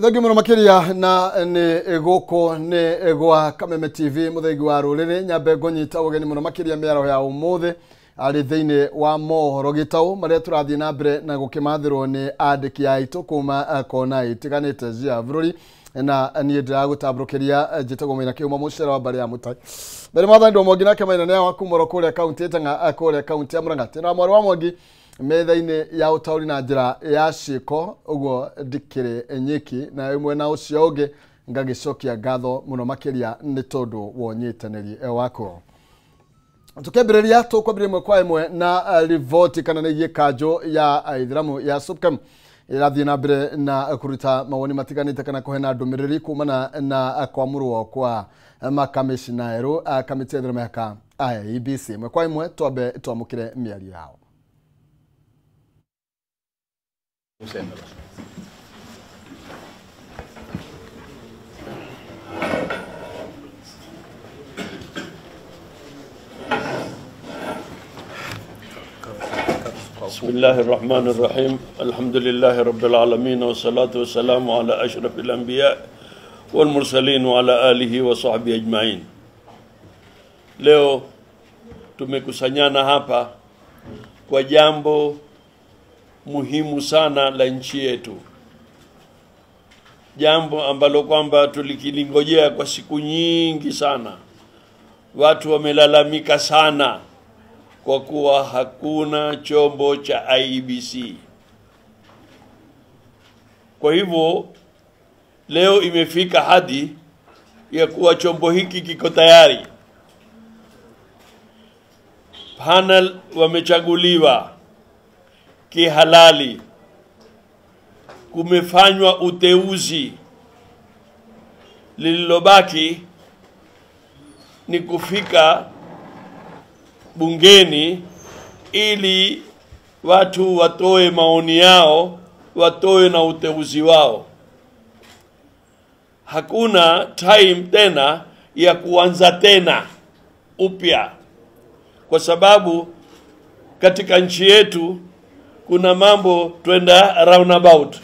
Thank you muno makiria na ni goko ni gwa Kameme TV muthegi wa ruriri nyambe ngonyita ugeni muno makiria miaro ya umuthi ari thiini wa mohoro gitau maria turathie na mbere na gukimathirwo ni andiki aitu kuma kona itiganite cia bururi na nie ndiragutamburukiria njitagwo Maina Kiuma mucera wa bari ya mutai mbere mathando mogina ke Maina ne wa kumoro kule county tanga kule county ya Murang'a tena mwari wa mwangi metha-ini ya utauri na njira ya ciko uguo ndikire enyiki na imwe na ucio ungi ngagicokia ngatho muno makiria ni tondu wonyitaniri wako tukembereria tukwambire imwe kwa imwe na rivoti kana ni kanjo ya Ithiramu ya SUPKEM irathie na mbere na kuruta mawoni matiganite kana kuhena ndumiriri kumana na kwamurwo kwa makamishina eru kamiti ya Ithiramu ya IEBC imwe kwa imwe twambe twamukire miario yao. بسم الله الرحمن الرحيم الحمد لله رب العالمين والصلاة والسلام على أشرف الأنبياء والمرسلين وعلى آله وصحبه أجمعين. Leo tumekusanyana hapa kwa jambo muhimu sana la nchi yetu, jambo ambalo kwamba tulikilingojea kwa siku nyingi sana. Watu wamelalamika sana kwa kuwa hakuna chombo cha IEBC. Kwa hivyo leo imefika hadi ya kuwa chombo hiki kiko tayari. Panel wamechaguliwa kihalali, kumefanywa uteuzi. Lililobaki ni kufika bungeni ili watu watoe maoni yao, watoe na uteuzi wao. Hakuna time tena ya kuanza tena upya, kwa sababu katika nchi yetu kuna mambo twenda roundabout,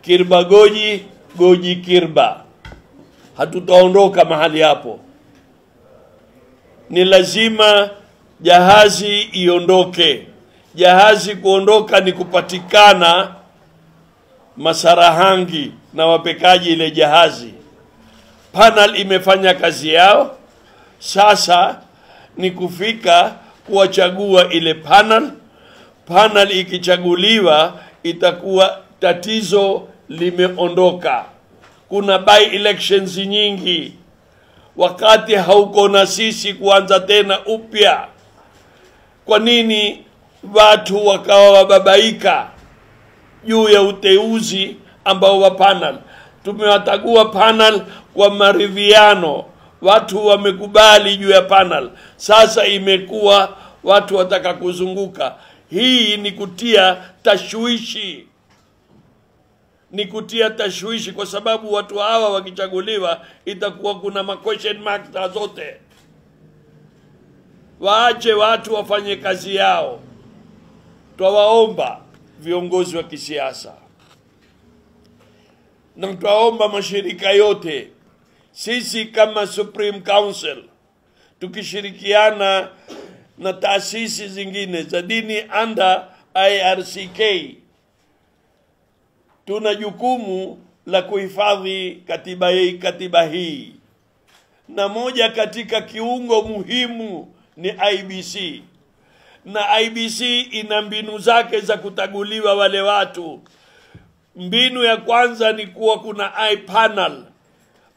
kirba goji, goji kirba. Hatutaondoka mahali hapo. Ni lazima jahazi iondoke. Jahazi kuondoka ni kupatikana masarahangi na wapekaji ile jahazi. Panel imefanya kazi yao, sasa ni kufika kuwachagua ile panel. Panel ikichaguliwa itakuwa tatizo limeondoka. Kuna by elections nyingi, wakati hauko na sisi kuanza tena upya. Kwa nini watu wakawa wababaika juu ya uteuzi ambao wa panel? Tumewatagua panel kwa maridhiano, watu wamekubali juu ya panel. Sasa imekuwa watu wataka kuzunguka. Hii ni kutia tashwishi. Ni kutia tashwishi kwa sababu watu hawa wakichaguliwa itakuwa kuna ma question marks zote. Waache watu wafanye kazi yao. Twawaomba viongozi wa kisiasa na twaomba mashirika yote, sisi kama Supreme Council tukishirikiana na taasisi zingine za dini under IRCK, tuna jukumu la kuhifadhi katiba hii, na moja katika kiungo muhimu ni IEBC. Na IEBC ina mbinu zake za kutaguliwa wale watu. Mbinu ya kwanza ni kuwa kuna panel.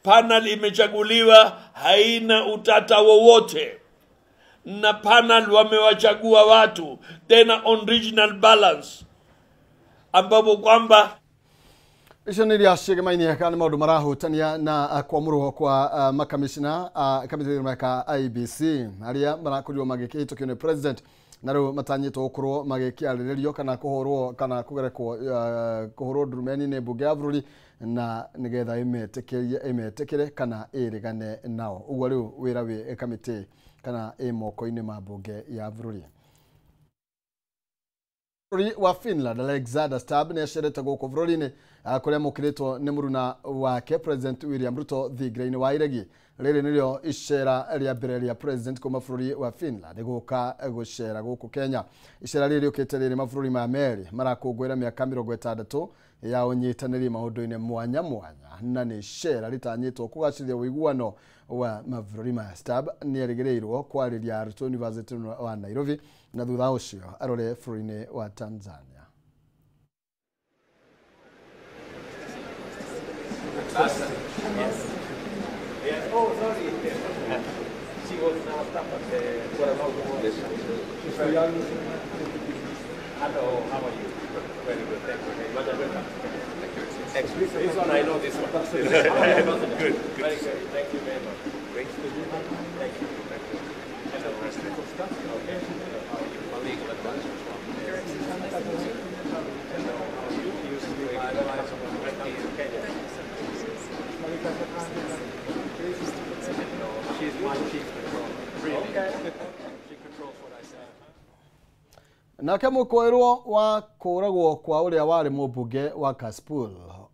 Panel imechaguliwa, haina utata wowote, na panel wamewachagua watu tena on regional balance, ambapo kwamba icio nä ria cigemaine kana maundu marahutania na kwamurwo kwa makamishina kamiti ya Ithiramu ya IEBC aria marakorirwo magikihitũkio nĩ president na rĩu matanyĩtwo gũkorwo magĩkĩarĩrĩrio kana kũhũrwo kana kũhũrwo ndurumeni nĩ mbunge ya bũrũri na nĩgetha ĩmetĩkĩre kana ĩrĩgane nao. Ũguo rĩu wĩra wĩ kamĩtĩ kana ĩ moko-inĩ ma mbunge ya bũrũri. bũrũri wa Finland Alexander Stubb nĩ acerete gũkũ bũrũri-inĩ kũrĩa mũkĩrĩtwo nĩ mũruna wake President William Ruto thingira-inĩ wa iregi. Rĩrĩ nĩrĩo icera rĩa mbere rĩa president kuma bũrũri wa Finland gũka gũcera gũkũ Kenya. Icera rĩrĩ rĩũkĩte rĩrĩ mabũrũri ma merĩ marakũngũĩra mĩaka 60 ya ũnyitanĩri maũndũ-inĩ mwanya mwanya, na nĩ icera ritanyĩtwo kũgacĩrithia ũiguano wa mabũrũri ma. Stubb nĩ erĩgĩrĩirwo kwarĩria arutwo University wa Nairobi na thutha ũcio arore bũrũri-inĩ wa Tanzania. Oh, sorry. She was now stuck at what about this? She's very young. Hello, how are you? Very good, thank you. Thank you. This one, I know this one. Good, good. Very good. Thank you very much. Great to meet you. Thank you. Hello, President. Okay. How are you? My legal advisor as well. Hello, how are you? You used to be a Kenya. She's my chief control. Really? Okay. She controls what I say. Nake mũkũĩrwo wa kũragwo kwa ũrĩa warĩ mũmbunge wa Kasipul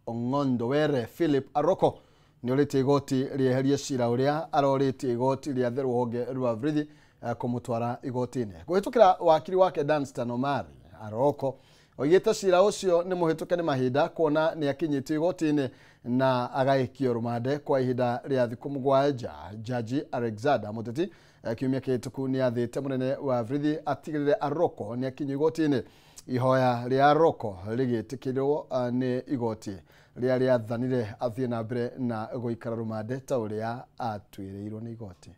Ong'ondo Were Philip Aroko nĩ ũrĩtie igoti rĩeherie cira ũrĩa arorĩtie igoti rĩa the rũhonge rwa borithi kũmũtwara igoti-inĩ. Kũhĩtũkĩra wakiri wake Danstan Omari, Aroko oigĩte cira ũcio nĩ mũhĩtũke nĩ mahinda kuona nĩ akinyĩtio igoti-inĩ na agaikio rumande kwa ihinda rĩa thikũ 7. Jaji Alexander Mũteti kiumia kĩhĩtũku nĩ athĩte mũnene wa borithi atigĩrĩre Aroko nĩ akinyio igoti-inĩ. Ihoya rĩa Aroko rĩgĩtĩkĩrwo nĩ igoti rĩrĩa rĩathanire athiĩ na mbere na gũikara rumande ta ũrĩa atuĩrĩirwo nĩ igoti.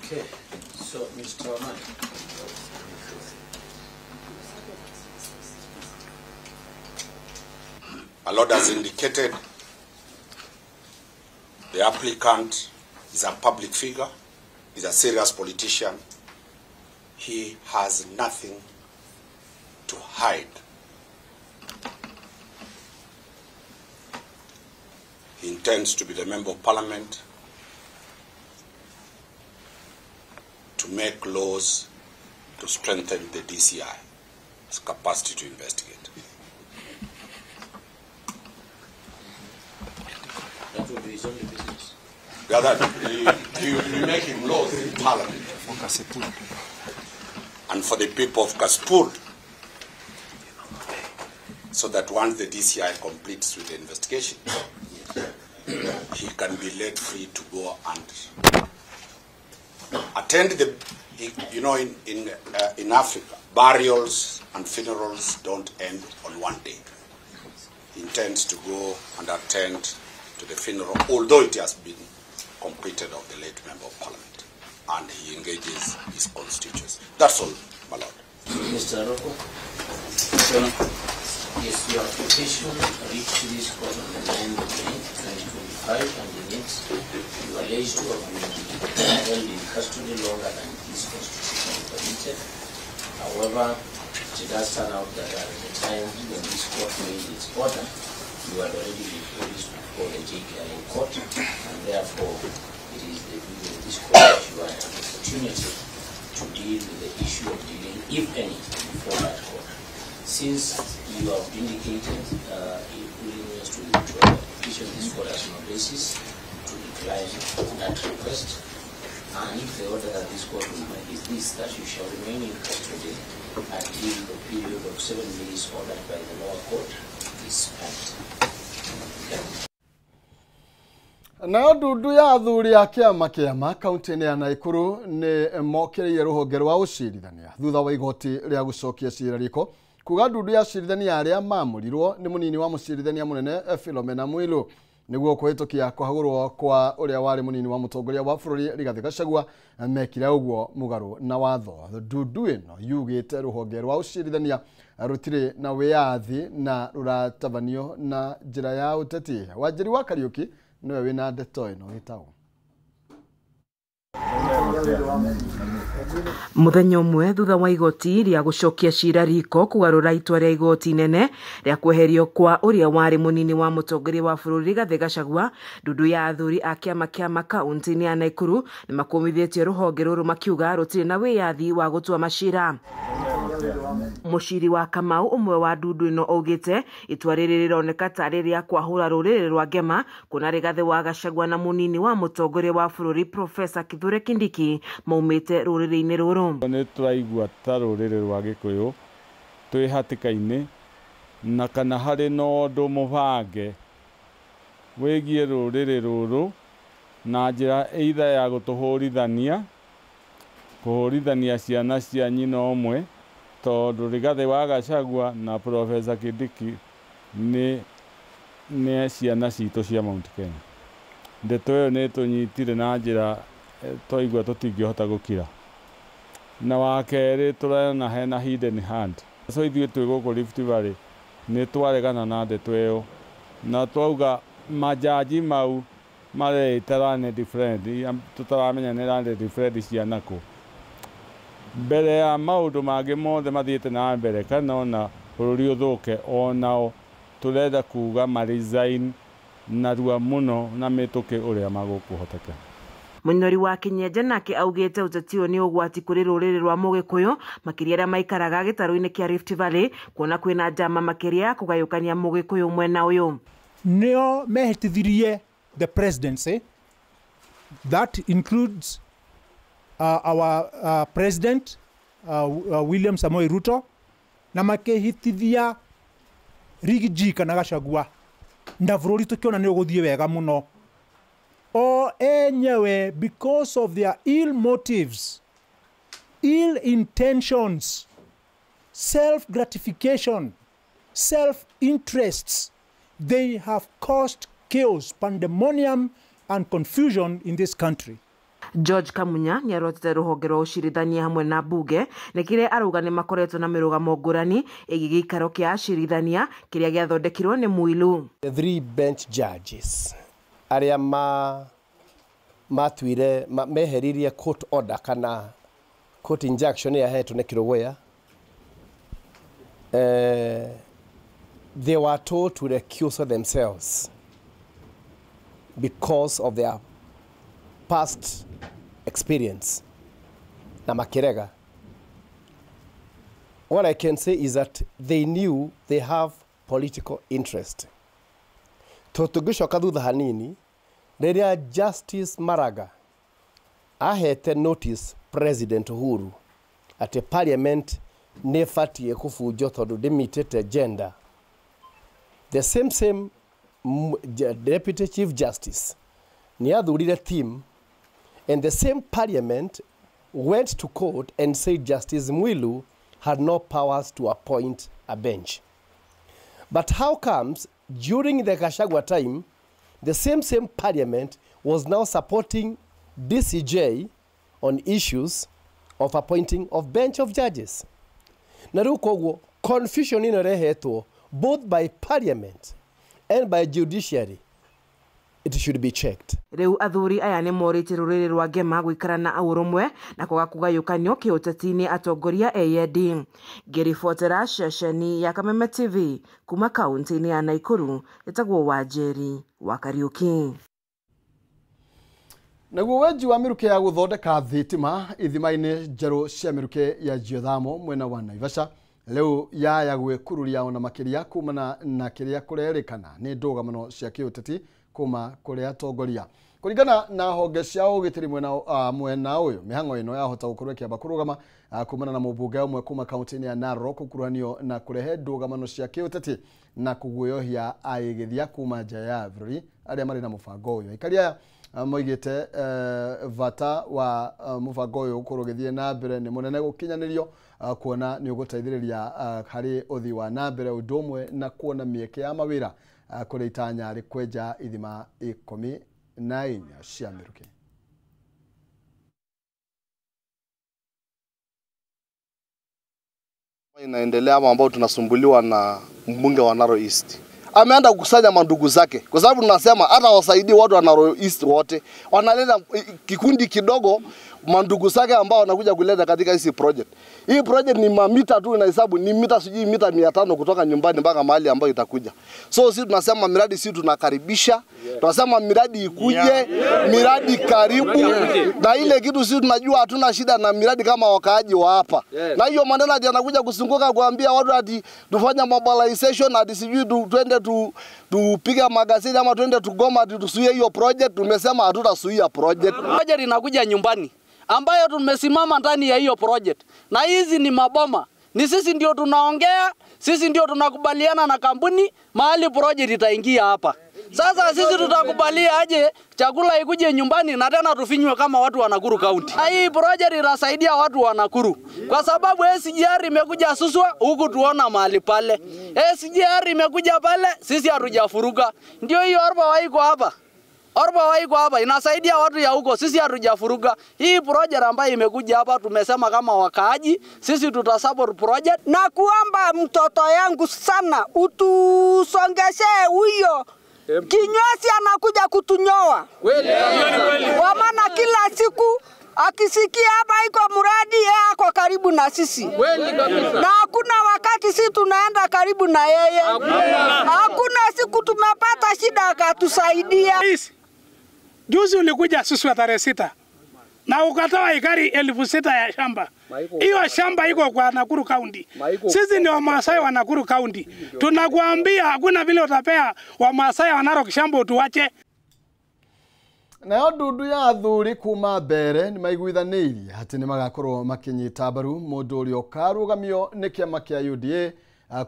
Okay, so Mr. Omar. My Lord has indicated the applicant is a public figure, is a serious politician. He has nothing to hide. He intends to be the Member of Parliament to make laws to strengthen the DCI's capacity to investigate. That will be his only business. The other, he will be making laws in Parliament. And for the people of Kasipul, so that once the DCI completes with the investigation, he can be let free to go and attend the, in Africa, burials and funerals don't end on one day. He intends to go and attend to the funeral, although it has been completed of the late Member of Parliament, and he engages his constituents. That's all, my Lord. Mr. Aroko, so, yes, your application reached this court on the 9th of May 2025, and in it, you are alleged to have been held in custody longer than is constitutionally permitted. However, it does turn out that at the time when this court made its order, you had already been released before the JKI court, and therefore it is the view of this court that you had an opportunity to deal with the issue of delay, if any, before that court. Since you have indicated a willingness to withdraw the application, this court has no basis to decline that request. And if the order that this court will make is this, that you shall remain in custody until the period of 7 days ordered by the lower court is spent. Na ndundu ya athuri a kĩama kaunti-inĩ ya Naikuru nĩ mokereirie rũhonge rwa ũcirithania thutha wa igoti rĩa gũcokia cira riko kuga ndundu ya acirithania arĩa mamũrirwo nĩ mũnini wa mũcirithania mũnene Philomena Mwilu nĩguo kũhĩtũkia kũhagũrwo kwa ũrĩa warĩ mũnini wa mũtongoria wa bũrũri Rigathĩ Gachagua mekire ũguo mũgarũ na watho. Ndundu ĩno yugĩte rũhonge rwa ũcirithania rũtirĩ na wĩyathi na rũratabanio na njĩra ya ũteti. Wanjĩri wa Kariũki niwe wĩna ndeto ĩno gĩtagwo. Muthenya umwe thutha wa igoti rĩa gucokia cira riko kugarũra itua rĩa igoti inene rĩa kweherio kwa ũrĩa warĩ mũnini wa mũtongoria wa bũrũri Rigathĩ Gachagua, ndundu ya athuri a kĩama kĩa makaunti-inĩ ya Nakuru nĩ makũmithĩtie rũhonge rũrũ makiuga rũtirĩ na wĩyathi wa gũtua macira. Mũciri wa Kamau ũmwe wa ndundu ĩno augĩte itua rĩrĩ rĩroneka tarĩ rĩa kwahũra rũrĩrĩ rwa ngema, kuona Rigathĩ wa Gachagua na mũnini wa mũtongoria wa bũrũri Profesa Kithure Kindiki maumĩte rũrĩrĩ-inĩ rũrũ. Nĩ tũraigua ta rũrĩrĩ rwa Gĩkũyũ twĩ hatĩka-inĩ na kana harĩ na ũndũ mũbange wĩgiĩ rũrĩrĩ rũrũ na njĩra either ya kũhũrithania ciana cia nyina ũmwe, tondũ Rigathĩ wa Gachagua na Profesa Kindiki nĩ ciana citũ cia Mount Kenya. Ndeto ĩyo nĩ tũnyitire na njĩra twaigua tũtingĩhota gũkira. Na wa kerĩ tũrona hena hidden hand. So ithuĩ twĩ gũkũ Rift Valley nĩ twaregana na ndeto ĩyo na twauga majaji mau mareĩta Learned Friend, tũtaramenya nĩ Learned Friend cia nakũ. Mbere ya maũndũ mangĩ mothe mathiĩte na mbere kana ona bũrũri ũthũke, onao tũrenda kuga maresign narua mũno na mĩtũkĩ ũrĩa magũkũhoteka. Mũnyori wa Kinyenja nake augĩte ũteti ũyũ nĩ ũgwati kũrĩ rũrĩrĩ rwa Mũgĩkũyũ, makĩria arĩa maikaraga gĩtarũ-inĩ kĩa Rift Valley, kuona kwĩna njama makĩria ya kũgayũkania Mũgĩkũyũ mwena ũyũ. Nĩo mehĩtithirie the presidency, that includes our president William Samoei Ruto, na makehitithia Rigiji kana Gachagua, na bũrũri tũkĩona nĩ ũgũthiĩ wega mũno. O enyewe, because of their ill motives, ill intentions, self-gratification, self-interests, they have caused chaos, pandemonium and confusion in this country. George Kamunya nĩ arotete rũhonge rwa ũcirithania hamwe na mbunge nĩkĩrĩa arauga nĩ makoretwo na mĩrũgamo ngũrani ĩgiĩ gĩikaro kĩa acirithania kĩrĩa gĩathondekirwo nĩ Muilu. The 3 bench judges arĩa matuire meheririe court order kana court injunction yahetwo nĩ Kĩrũgũya, they were told to recuse themselves because of their past experience na makirega. What I can say is that they knew they have political interest. Tũtũgĩcoka thutha hanini rĩrĩa Justice Maraga ahete notice President Uhuru atĩ parliament nĩ ĩbatiĩ kũbunjwo tondũ ndĩmitĩte gender, the same Deputy Chief Justice nĩ athurire team, and the same parliament went to court and said Justice Muilu had no powers to appoint a bench. But how comes during the Gachagua time, the same parliament was now supporting DCJ on issues of appointing of bench of judges? Na rĩu koguo confusion ĩno rehetwo both by parliament and by judiciary. It should be checked. Rĩu athuri aya nĩ morĩte rũrĩrĩ rwa ngema gũikara na ũrũmwe na kwaga kũgayũkanio kĩũteti-inĩ atongoria eyendi. Ngĩribotera ceceni ya Kameme TV kuma kaunti-inĩ ya Nakuru, ĩtagwo Wanjeri wa Kariuki. Naguo wenji wa mĩrukĩ ya gũthondeka thitima ithima-inĩ njerũ cia mĩrukĩ ya geothermal mwena wa Naivasha leo yaya gwĩkururia ona makĩria kumana na kĩrĩa kũrerĩkana nĩ ndũgamano cia kĩũteti kuma kũrĩ atongoria. Kũringana na honge cia ũgitĩri mwena ũyũ, mĩhang'o ĩno yahota gũkorwo ĩkĩamba kũrũgama kumana na mũmbunge ũmwe kuma kaunti-inĩ ya Narok gũkuruhanio na kũrehe ndũgamano cia kĩũteti na kũguoyohia aĩgĩthia kuma nja ya bũrũri arĩa marĩ na mũbango ũyũ. Aikari aya moigĩte vata wa mũbango ũyũ gũkorwo ũgĩthiĩ na mbere nĩ mũnene gũkinyanĩrio, kuona nĩ ũgũteithĩrĩria harĩ ũthii wa na mbere ũndũ ũmwe na kuona mĩeke ya mawĩra kũrĩ itanya rĩ kwenja ithima 14 cia mĩrukĩ. Inaendelea ambao tunasumbuliwa na mbunge wa Narok East ameenda kukusanya mandugu zake, kwa sababu tunasema hata wasaidie watu wa Narok East wote, wanaleta kikundi kidogo mandugu zake ambao wanakuja kuleta katika hizi project. Hii project ni mamita tu, inahesabu ni mita sijui mita 500 kutoka nyumbani mpaka mahali ambayo itakuja. So sisi tunasema miradi sisi tunakaribisha, tunasema miradi ikuje, miradi karibu, na ile kitu sisi tunajua hatuna shida na miradi kama wakaaji wa hapa. Na hiyo maneno ati anakuja kusunguka kuambia watu ati tufanye mobilization ati sijui twende tupiga magazeti ama twende tugoma ati tusuie hiyo project. Tumesema hatutasuia project. Project inakuja nyumbani ambayo tumesimama ndani ya hiyo project. Na hizi ni maboma. Ni sisi ndio tunaongea, sisi ndio tunakubaliana na kampuni mahali project itaingia hapa. Sasa sisi tutakubalia aje chakula ikuje nyumbani na tena tufinywe kama watu wa Nakuru County. Na hii project inasaidia watu wa Nakuru. Kwa sababu SGR imekuja Suswa huku tuona mahali pale. SGR imekuja pale sisi hatujafuruka. Ndio hiyo Orba waiko hapa. Orba waiko hapa inasaidia watu ya huko, sisi hatujafuruga. Hii project ambayo imekuja hapa tumesema kama wakaaji sisi tutasupport project. Na kuomba mtoto yangu sana utusongeshe huyo kinyozi anakuja kutunyoa. Kwa maana kila siku akisikia hapa iko mradi yeye ako karibu na sisi. Na hakuna wakati sisi tunaenda karibu na yeye. Hakuna siku tumepata shida akatusaidia. Juzi ulikuja Suswa tarehe 6 na ukatoa ekari 6,000 ya shamba. Hiyo shamba iko kwa Nakuru County. Sisi ni Wamasai wa Nakuru County. Tunakuambia hakuna vile utapea Wamasai wa Narok shamba utuache. Nayo ndudu ya athuri kuma mbere ni maiguithanirie ati ni magakorwo makinyita mbaru mundu uri okarugamio ni kiama kia UDA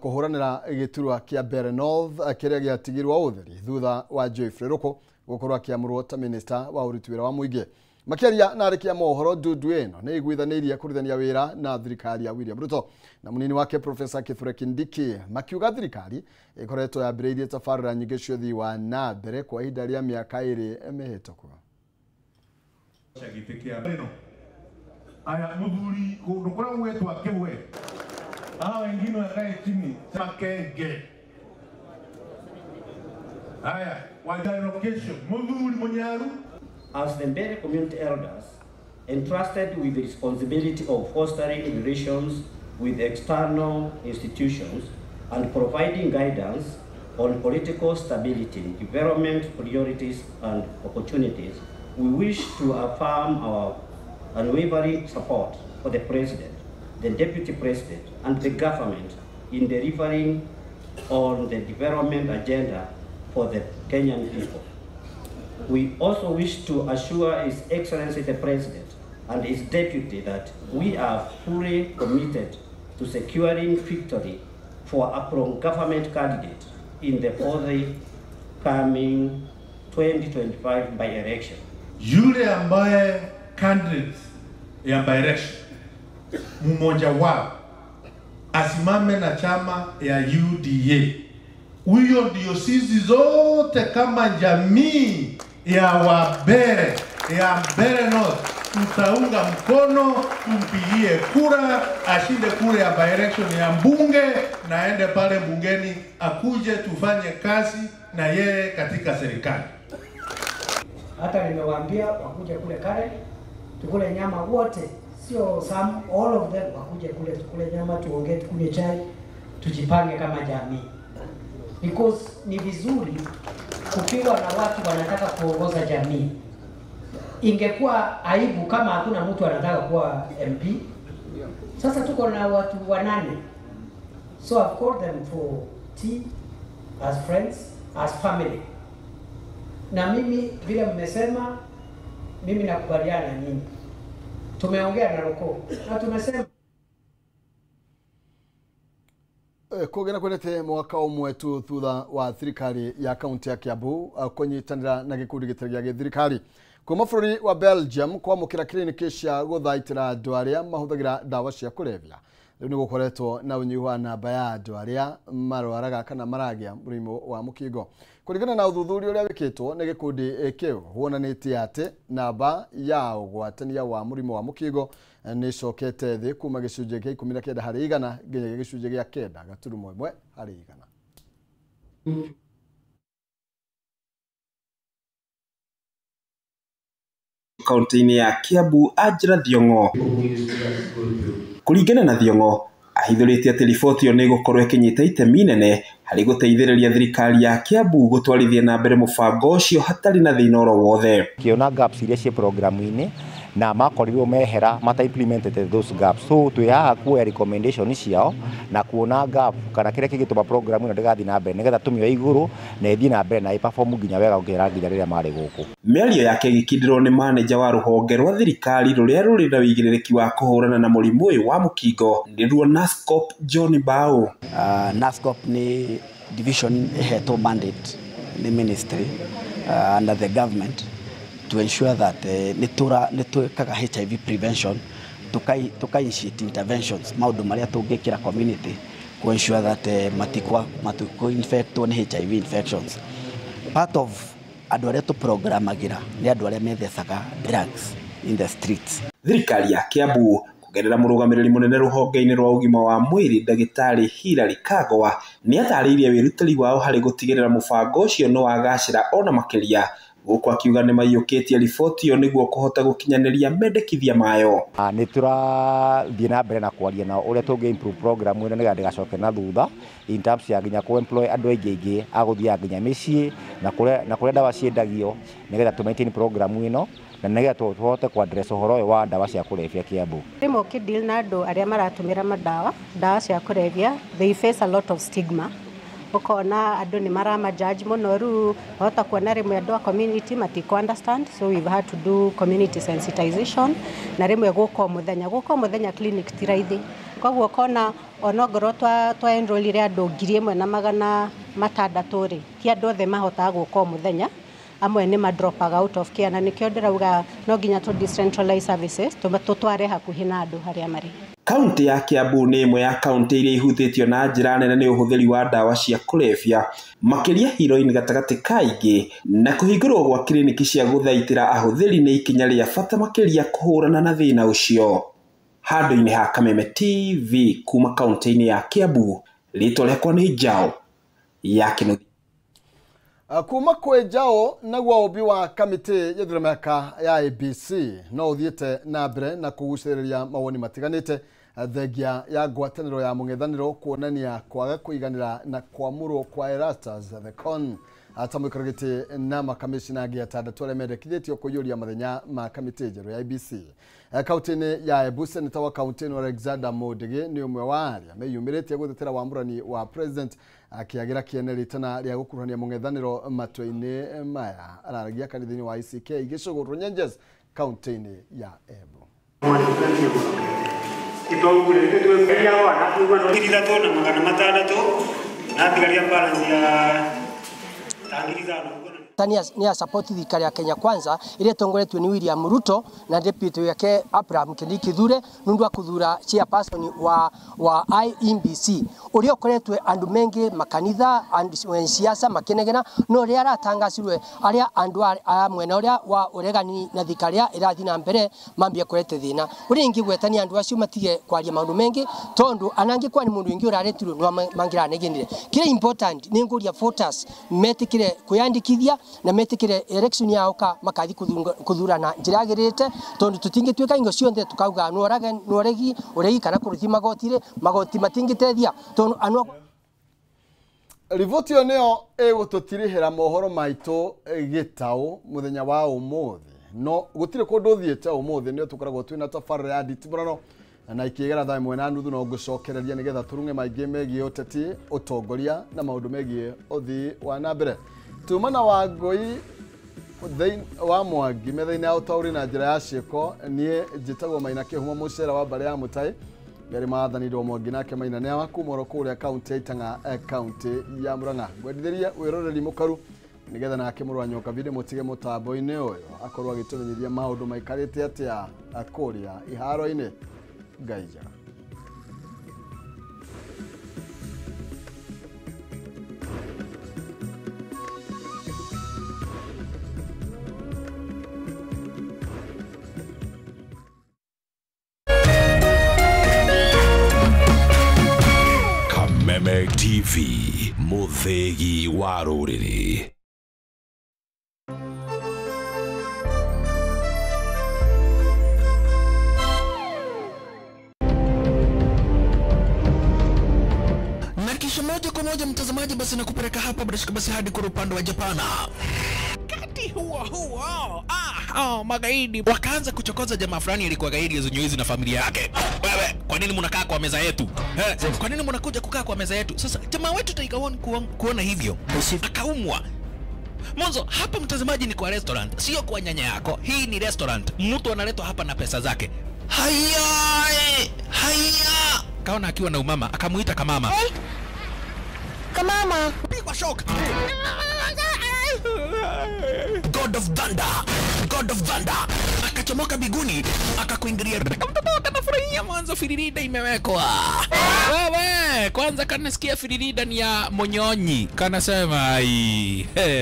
kuhuranira giturwa kia Mbere North kiria giatigirwa utheri thutha wa Geoffrey Ruku gukorwo akiamurwo ta minister wa uruti wira wa muingi. Makiaria na arikia mohoro ndudu eno ni iguithanirie kurithania wira na thirikari ya William Ruto na munini wake Professor Kithure Kindiki makiuga thirikari ikoretwo yambiriirie tabarĩra nyingĩ cia ũthii wa na mbere kwa ihinda rĩa mĩaka 2 mĩhĩtũku. Aya muthuri kundu kuria gwetwa Kĩbwe hawa wengine wakae chini Makenge. Aya wa location muthuri Munyaru. As the Mbere community elders entrusted with the responsibility of fostering relations with external institutions and providing guidance on political stability, development priorities and opportunities, we wish to affirm our unwavering support for the President, the Deputy President and the government in delivering on the development agenda for the Kenyan people. We also wish to assure His Excellency the President and his Deputy that we are fully committed to securing victory for a pro-government candidate in the forthcoming 2025 by-election. Yule ambaye candidate ya by-election mmoja wao asimame na chama ya UDA. Huyo ndio sisi zote kama jamii ya Wabere, ya Mbere North tutaunga mkono, tumpigie kura, ashinde kura ya by-election ya mbunge na aende pale bungeni akuje tufanye kazi na yeye katika serikali. Hata nimewaambia wakuje kule Karen, tukule nyama wote, sio some, all of them wakuje kule tukule nyama, tuongee, tukule chai, tujipange kama jamii. Because ni vizuri kupigwa na watu wanataka kuongoza jamii. Ingekuwa aibu kama hakuna mtu anataka kuwa MP. Sasa tuko na watu 8. So I've called them for tea, as friends, as family. Na mimi vile mmesema, mimi nakubaliana na nyinyi. Tumeongea na Ruko na tumesema kugena kwendete mwaka umwe tu thutha wa thirikari ya kaunti ya Kiambu kunyitanira na gikundi gitari gya thirikari kuma bũrũri wa Belgium kwamũkĩra kiriniki cia gũthaitĩra andũ arĩa mahũthagĩra ndawa cia kũrebia. Rĩu nĩ gũkoretwo na ũnyihu wa namba ya andũ arĩa marwaraga kana maragĩa mũrimũ wa mũkingo. Kũringana na ũthuthuria ũrĩa wĩkĩtwo nĩ gĩkundi kĩu huonanĩtie atĩ namba ya ũgwatania wa mũrimũ wa mũkingo nĩ icokete thĩ kuma gĩcunjĩ gĩa 19 harĩ igana nginya gĩcunjĩ gĩa 9 gaturumo 1 harĩ igana. Kaunti-inĩ ya Kiambu Angela Thiong'o. Kũringana na Thiong'o, ahithũrĩtie atĩ riboti ĩyo nĩ ĩgũkorwo ĩkĩnyita itemi inene harĩ gũteithĩrĩria thirikari ya Kiambu gũtwarithia na mbere mũbango ũcio hatarĩ na thĩna oro wothe. Kiona gaps iria ciĩ programu-inĩ na makorirwo mehera mata implemented those gaps, so twĩ haha kuoya recommendation ciao na kuona gap kana kĩrĩa kĩngĩtũma programu ĩno ndĩgathiĩ na mbere nĩgetha tũmĩoe igũrũ na ĩthiĩ na mbere na ĩperform nginya wega gũkĩra nginya rĩrĩa marĩ gũkũ. Mĩario yake ĩgĩkindĩrwo nĩ manager wa rũhonge rwa thirikari rũrĩa rũrĩ na wĩigĩrĩrĩki wa kũhũrana na mũrimũ ũyũ wa mũkingo nĩruo NASCOP John Bao. NASCOP nĩ division ĩhetwo mandate nĩ ministry under the government to ensure that nĩtwĩkaga HIV prevention, tuka-initiate interventions, maũndũ marĩa tũngĩkĩra community to ensure that matikũ infectwo nĩ HIV infections. Part of andũ arĩa tũprogramagĩra nĩ andũ arĩa methecaga drugs in the streets. Thirikari ya Kiambu kũgerera mũrũgamĩrĩri mũnene rũhonge-inĩ rwa ũgima wa mwĩrĩ ndagĩtarĩ Hilary Kagwa nĩ atarĩirie wĩrutĩri wao harĩ gũtigĩrĩra mũbango ũcio nĩ wagacĩra ona makĩria, gũkũ akiuga nĩ maiyũkĩtie riboti ĩyo nĩguo kũhota gũkinyanĩria mendekithia mayo. Nĩ tũrathiĩ na mbere na kwaria nao ũrĩa tũngĩ improve program ĩno nĩgetha ndĩgacoke na thutha in terms ya nginya ku-employ andũ aingĩ agũthiaga nginya mĩciĩ na kũrĩa ndawa ciendagio nĩgetha tũ-maintain program ĩno na nĩgetha tũhote ku-address ũhoro ũyũ wa ndawa cia kũrebia Kiambu. Rĩmwe ũkĩdeal na andũ arĩa maratũmĩra ndawa cia kũrebia, they face a lot of stigma. Ukona andũ nĩ marama-judge mũno, rĩu wahota kuona rĩmwe andũ a community matiko understand, so we've had to do community sensitization na rĩmwe gũka mũthenya clinic ti raithi, koguo kona onongorwo twa enrollire andũ 1,600 rĩ, ti andũ othe mahotaga gũka mũthenya, amwe nĩ ma-dropaga out of care, na nĩkĩo ndĩrauga no nginya to decentralize services tũtware hakuhĩ na andũ harĩa marĩ. Kaunti ya Kiambu nĩ ĩmwe ya kaunti iria ihutĩtio na njĩra nene nĩ ũhũthĩri wa ndawa cia kũrebia, makĩria heroin gatagatĩ ka ingĩ, na kũhingũrwo gwa kiriniki cia gũthaitĩra ahũthĩri nĩ ikinya rĩa bata makĩria kũhũrana na thĩna ũcio. Handũ-inĩ ha Kameme TV kuma kaunti-inĩ ya Kiambu, rĩtwa rĩakwa nĩ Njao ya Kĩnuthia. Kuma kwĩ Njao naguo ũmbi wa kamĩtĩ ya ithurano ya IEBC no ũthiĩte na mbere na kũgucĩrĩria mawoni matiganĩte thengia ya ngwatanĩro ya mũng'ethanĩro kuonania kwaga kũiganĩra na kwamũrwo kwa Erastus Thekon ta mũikarĩri gĩtĩ na makamĩcina angĩ atandatũ arĩa mendekithĩtio kũiyũria mathenya ma kamĩtĩ njerũ ya IEBC. Kaunti-inĩ ya Embu, seneta wa kaunti ĩno Alexander Mũndĩgĩ nĩ ũmwe wa arĩa meyumĩrĩtie gũtetera wamũrani wa president akĩagĩra kĩene ritana rĩa gũkuruhania mũng'ethanĩro matũ-inĩ maya. Araragia kanitha-inĩ wa ICK Gĩcũgũ Runyenjes kaunti-inĩ ya Embu. Ni ya support thirikari ya Kenya Kwanza ile tongoretwe ni William Ruto na deputy yake Abraham Kithure nundu akuthura chairperson wa IEBC uria ukoretwe andu mengi makanitha and siasa makenegena no ria aratangacirwe aria andu a mwena uria wa uregani na thirikari irathi na mbere mambia kurete thina uria ingi gwetania andu acio matige kwaria maundu mengi tondu anangi kwani mundu ingi uraretirwe no mangira negenire kile important ni nguria voters metikire kuyandikithia na metikire election yao ka makathi kuthurana njira yagirite tondu tutingituika ingo cionthe tukauga noregi uregi kana kuruthi magoti matingitethia tondu anwa riboti yo neo egũtũtirihĩra mohoro maitũ gĩtaũ muthenya wa ũmũthĩ no gũtirĩ kũndũ thiĩte ũmũthĩ nĩ tũkoragwo twĩna tabarĩra ya nditimũrano na ikĩgera thaa 1:30 no ngũcokereria nĩgetha tũrunge maingĩ megiĩ ũteti ũtongoria na maũndũ megiĩ ũthii wa nambere. Tumana wa Ngũi wa Mwangi metha-inĩ ya ũtaũri na njĩra ya ciĩko niĩ njĩtagwo Maina Kĩhumo mũcera wa mbarĩ ya Mũtai Gari maathanirwo Mwangi nake Maina nĩ akumoro kũrĩa kaunti ya Itang'a kaunti ya Murang'a. Gwendithĩria wĩroreri mũkaru nĩgetha nake mũrũ wa nyoka bide mũtige mũtambo-inĩ ũyũ akorwo agĩtũmenyithia maũndũ maikarĩte atĩa kũrĩa iharo-inĩ. Ngaija. Kameme TV. muthegi wa ruriri. Na kisha moja kwa moja mtazamaji, basi nakupeleka hapa basi hadi kwa upande wa Japana. Kati huo magaidi wakaanza kuchokoza jamaa fulani alikuwa gaidi Zunyoizi na familia yake. Wewe, kwa nini mnakaa kwa meza yetu? Kwa nini mnakuja kukaa kwa meza yetu? Sasa jamaa wetu taikaona kuona hivyo akaumwa. Mwanzo hapa mtazamaji ni kwa restaurant, sio kwa nyanya yako. Hii ni restaurant. Mtu analetwa hapa na pesa zake. Haya! Kaona akiwa na umama, akamuita kamama. Kamama, pigwa shock. God of Thunder. Akachomoka biguni, akakuingilia. Mtoto akanafurahia mwanzo firirida imewekwa. Wewe, kwanza kanasikia firirida ni ya Monyonyi. Kanasema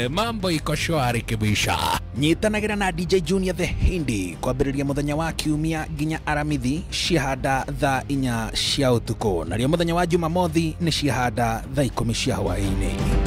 mambo iko shwari kibisha. Nyitanagira na DJ Junior the Hindi kwambĩrĩria muthenya wa kiumia nginya aramithi ciahanda thaa 4 cia ũtukũ. Na rĩo muthenya wa Jumamothi nĩ ciahanda thaa 10 cia hwaĩ-inĩ.